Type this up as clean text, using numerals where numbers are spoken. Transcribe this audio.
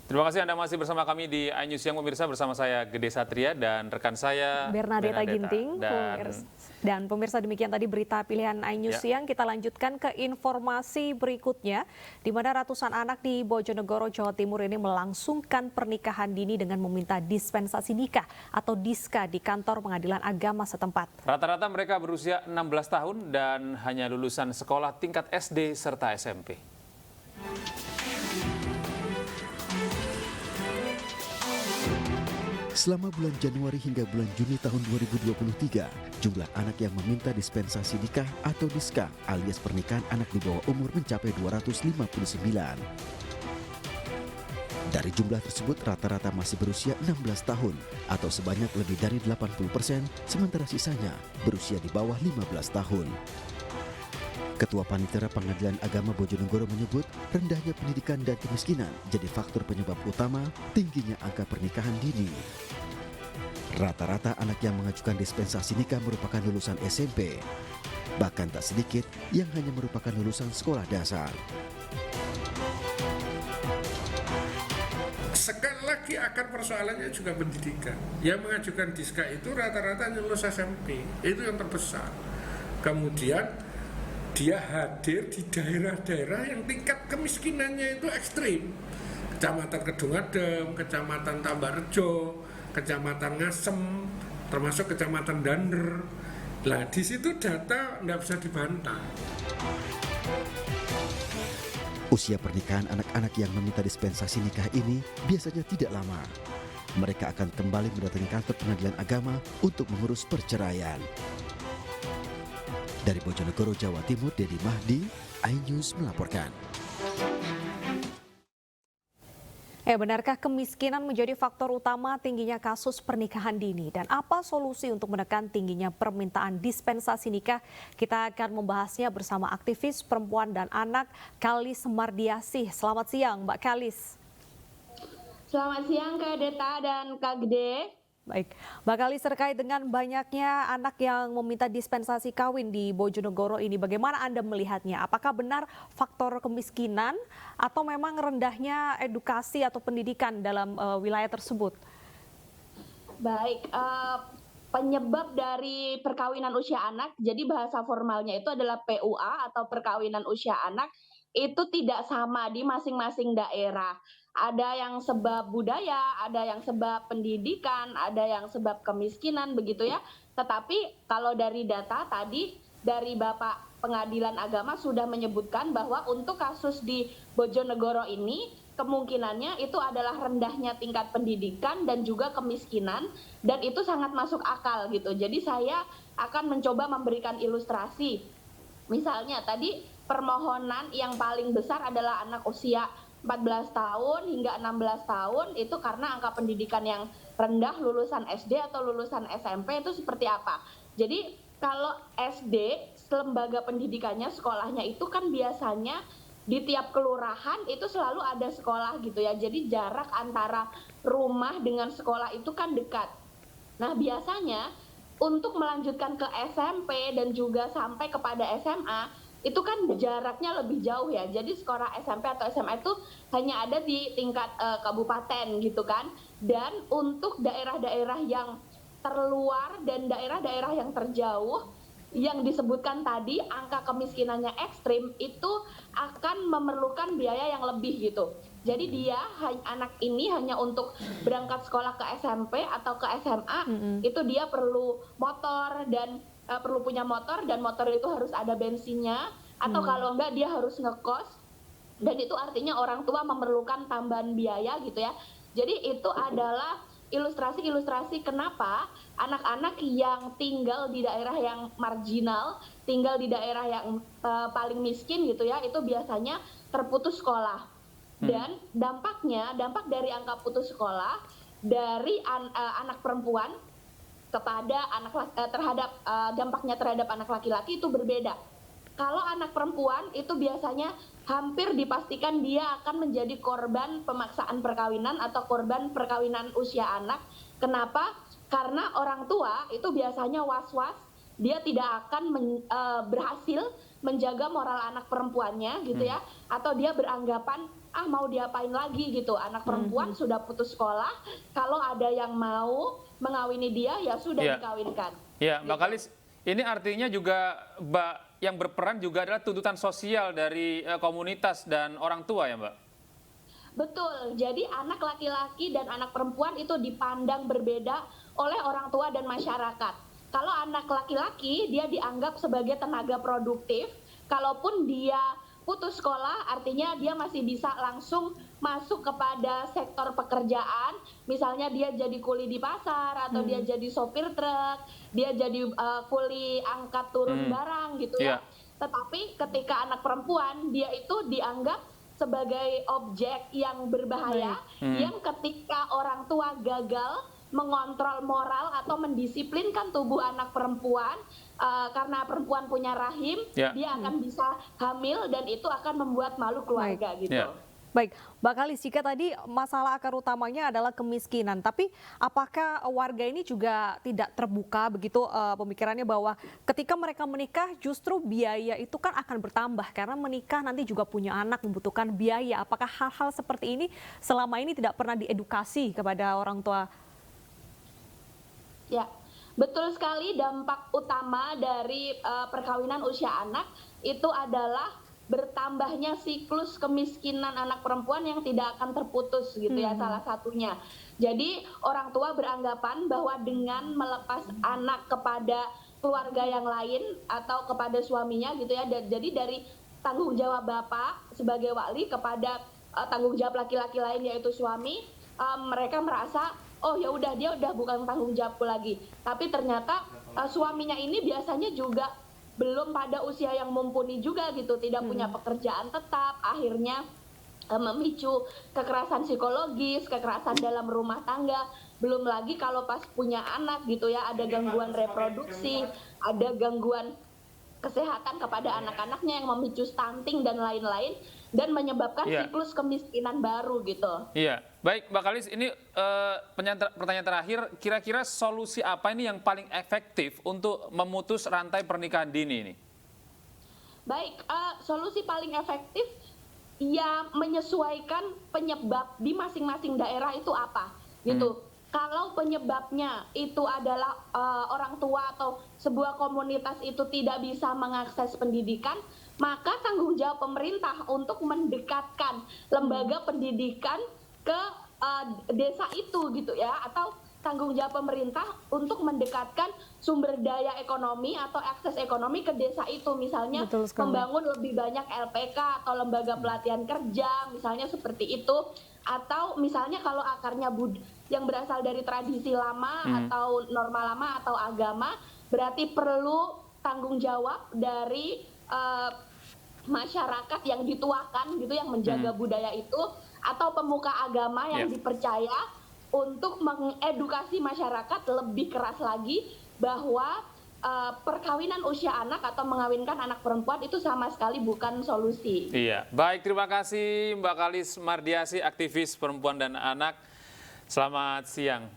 Terima kasih Anda masih bersama kami di iNews Siang pemirsa, bersama saya Gede Satria dan rekan saya Bernadetta Ginting. Dan Dan pemirsa, demikian tadi berita pilihan iNews Siang. Kita lanjutkan ke informasi berikutnya, di mana ratusan anak di Bojonegoro, Jawa Timur ini melangsungkan pernikahan dini dengan meminta dispensasi nikah atau diska di kantor pengadilan agama setempat. Rata-rata mereka berusia 16 tahun dan hanya lulusan sekolah tingkat SD serta SMP. Selama bulan Januari hingga bulan Juni tahun 2023, jumlah anak yang meminta dispensasi nikah atau diska alias pernikahan anak di bawah umur mencapai 259. Dari jumlah tersebut rata-rata masih berusia 16 tahun atau sebanyak lebih dari 80%, sementara sisanya berusia di bawah 15 tahun. Ketua Panitera Pengadilan Agama Bojonegoro menyebut rendahnya pendidikan dan kemiskinan jadi faktor penyebab utama tingginya angka pernikahan dini. Rata-rata anak yang mengajukan dispensasi nikah merupakan lulusan SMP. Bahkan tak sedikit yang hanya merupakan lulusan sekolah dasar. Sekali lagi akar persoalannya juga pendidikan. Yang mengajukan diska itu rata-rata lulus SMP. Itu yang terbesar. Kemudian dia hadir di daerah-daerah yang tingkat kemiskinannya itu ekstrim. Kecamatan Kedungadem, Kecamatan Tambarrejo, Kecamatan Ngasem, termasuk Kecamatan Dander. Nah, di situ data nggak bisa dibantah. Usia pernikahan anak-anak yang meminta dispensasi nikah ini biasanya tidak lama. Mereka akan kembali mendatangi kantor pengadilan agama untuk mengurus perceraian. Dari Bojonegoro, Jawa Timur, Dedi Mahdi, iNews melaporkan. Benarkah kemiskinan menjadi faktor utama tingginya kasus pernikahan dini? Dan apa solusi untuk menekan tingginya permintaan dispensasi nikah? Kita akan membahasnya bersama aktivis perempuan dan anak Kalis Mardiasih. Selamat siang, Mbak Kalis. Selamat siang Kak Deta dan Kak Gede. Baik, Mbak Kalis, terkait dengan banyaknya anak yang meminta dispensasi kawin di Bojonegoro ini, bagaimana Anda melihatnya? Apakah benar faktor kemiskinan atau memang rendahnya edukasi atau pendidikan dalam wilayah tersebut? Baik, penyebab dari perkawinan usia anak, jadi bahasa formalnya itu adalah PUA atau perkawinan usia anak, itu tidak sama di masing-masing daerah. Ada yang sebab budaya, ada yang sebab pendidikan, ada yang sebab kemiskinan begitu ya. Tetapi kalau dari data tadi dari Bapak Pengadilan Agama sudah menyebutkan bahwa untuk kasus di Bojonegoro ini kemungkinannya itu adalah rendahnya tingkat pendidikan dan juga kemiskinan, dan itu sangat masuk akal gitu. Jadi saya akan mencoba memberikan ilustrasi. Misalnya tadi permohonan yang paling besar adalah anak usia 14 tahun hingga 16 tahun itu karena angka pendidikan yang rendah, lulusan SD atau lulusan SMP itu seperti apa. Jadi kalau SD, lembaga pendidikannya, sekolahnya itu kan biasanya di tiap kelurahan itu selalu ada sekolah gitu ya. Jadi jarak antara rumah dengan sekolah itu kan dekat. Nah biasanya untuk melanjutkan ke SMP dan juga sampai kepada SMA, itu kan jaraknya lebih jauh ya. Jadi sekolah SMP atau SMA itu hanya ada di tingkat kabupaten gitu kan. Dan untuk daerah-daerah yang terluar dan daerah-daerah yang terjauh yang disebutkan tadi angka kemiskinannya ekstrim, itu akan memerlukan biaya yang lebih gitu. Jadi dia anak ini hanya untuk berangkat sekolah ke SMP atau ke SMA, itu dia perlu motor dan perlu punya motor, dan motor itu harus ada bensinnya, atau kalau enggak dia harus ngekos, dan itu artinya orang tua memerlukan tambahan biaya gitu ya. Jadi itu adalah ilustrasi-ilustrasi kenapa anak-anak yang tinggal di daerah yang marginal, tinggal di daerah yang paling miskin gitu ya, itu biasanya terputus sekolah. Dan dampak dari angka putus sekolah dari anak perempuan kepada dampaknya terhadap anak laki-laki itu berbeda. Kalau anak perempuan itu biasanya hampir dipastikan dia akan menjadi korban pemaksaan perkawinan atau korban perkawinan usia anak. Kenapa? Karena orang tua itu biasanya was-was, dia tidak akan berhasil menjaga moral anak perempuannya gitu ya, atau dia beranggapan mau diapain lagi gitu. Anak perempuan sudah putus sekolah, kalau ada yang mau mengawini dia ya sudah dikawinkan. Ya, Mbak Kalis, ini artinya juga yang berperan juga adalah tuntutan sosial dari komunitas dan orang tua ya, Mbak? Betul, jadi anak laki-laki dan anak perempuan itu dipandang berbeda oleh orang tua dan masyarakat. Kalau anak laki-laki dia dianggap sebagai tenaga produktif, kalaupun dia putus sekolah artinya dia masih bisa langsung masuk kepada sektor pekerjaan, misalnya dia jadi kuli di pasar atau dia jadi sopir truk, dia jadi kuli angkat turun barang gitu ya. Tetapi ketika anak perempuan dia itu dianggap sebagai objek yang berbahaya yang ketika orang tua gagal mengontrol moral atau mendisiplinkan tubuh anak perempuan karena perempuan punya rahim, dia akan bisa hamil dan itu akan membuat malu keluarga gitu. Baik, Mbak Kalis, jika tadi masalah akar utamanya adalah kemiskinan, tapi apakah warga ini juga tidak terbuka begitu pemikirannya bahwa ketika mereka menikah justru biaya itu kan akan bertambah karena menikah nanti juga punya anak membutuhkan biaya. Apakah hal-hal seperti ini selama ini tidak pernah diedukasi kepada orang tua? Ya, betul sekali. Dampak utama dari perkawinan usia anak itu adalah bertambahnya siklus kemiskinan anak perempuan yang tidak akan terputus gitu ya, salah satunya. Jadi orang tua beranggapan bahwa dengan melepas anak kepada keluarga yang lain atau kepada suaminya gitu ya, jadi dari tanggung jawab bapak sebagai wali kepada tanggung jawab laki-laki lain yaitu suami, mereka merasa oh ya udah dia udah bukan tanggung jawabku lagi. Tapi ternyata suaminya ini biasanya juga belum pada usia yang mumpuni juga gitu, tidak punya pekerjaan tetap, akhirnya memicu kekerasan psikologis, kekerasan dalam rumah tangga. Belum lagi kalau pas punya anak gitu ya, ada gangguan reproduksi, ada gangguan kesehatan kepada anak-anaknya yang memicu stunting dan lain-lain dan menyebabkan siklus kemiskinan baru gitu. Iya, baik Mbak Kalis, ini pertanyaan terakhir, kira-kira solusi apa ini yang paling efektif untuk memutus rantai pernikahan dini ini? Baik, solusi paling efektif ya menyesuaikan penyebab di masing-masing daerah itu apa gitu. Kalau penyebabnya itu adalah orang tua atau sebuah komunitas itu tidak bisa mengakses pendidikan, maka tanggung jawab pemerintah untuk mendekatkan lembaga pendidikan ke desa itu gitu ya, atau tanggung jawab pemerintah untuk mendekatkan sumber daya ekonomi atau akses ekonomi ke desa itu, misalnya membangun lebih banyak LPK atau lembaga pelatihan kerja misalnya seperti itu, atau misalnya kalau akarnya yang berasal dari tradisi lama atau norma lama atau agama, berarti perlu tanggung jawab dari masyarakat yang dituakan gitu, yang menjaga budaya itu, atau pemuka agama yang dipercaya untuk mengedukasi masyarakat lebih keras lagi bahwa perkawinan usia anak atau mengawinkan anak perempuan itu sama sekali bukan solusi. Iya, baik, terima kasih Mbak Kalis Mardiasi, aktivis perempuan dan anak. Selamat siang.